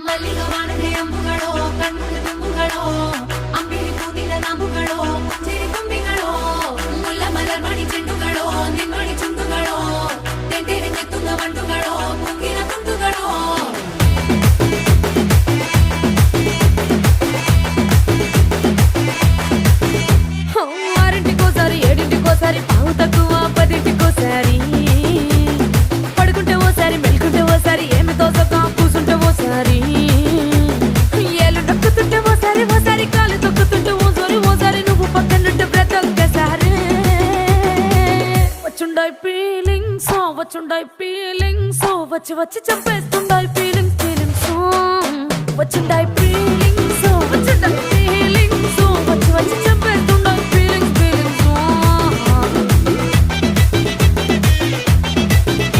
ಮಲ್ಲಿಗ ವಾಣದೆ ಅಂಬುಗಳೋ ಕಣ್ಮುಖ ತುಂಬುಗಳೋ ಅಂಬಿಳಿ ಕೂದಿನ ನಾಮುಗಳೋ ಮುಂಚೇರಿ ಕೊಂಬಿಗಳೋ ಮುಲ್ಲ ಮಲರ್ ಮಣಿ ಚೆಂಡುಗಳೋ ನಿನ್ಮಣಿ ಚುಂಡುಗಳೋ ತೆಂಟೇರಿ ನೆತ್ತುಂಗ ಬಂಡುಗಳೋ ಮುಂಗಿನ ತುಂಡುಗಳೋ ఆరింటికోసారి ఏడింటికోసారి పావు తక్కువ పదింటికోసారి పడుకుంటే ఓసారి మెలుకుంటే ఓసారి ఏమి తోసక కూసుంటే ఓసారి ఏళ్ళు నొక్కుతుంటే ఓసారి ఓసారి కాలు తొక్కుతుంటే ఓసారి నువ్వు పక్కనుంటే బ్రతొక్కసారి వచ్చుండాయి ఫీలింగ్స్ వచ్చి వచ్చి చంపేస్తుండాయి ఫీలింగ్స్ వచ్చుండాయి ఫీలింగ్స్ వచ్చుండాయి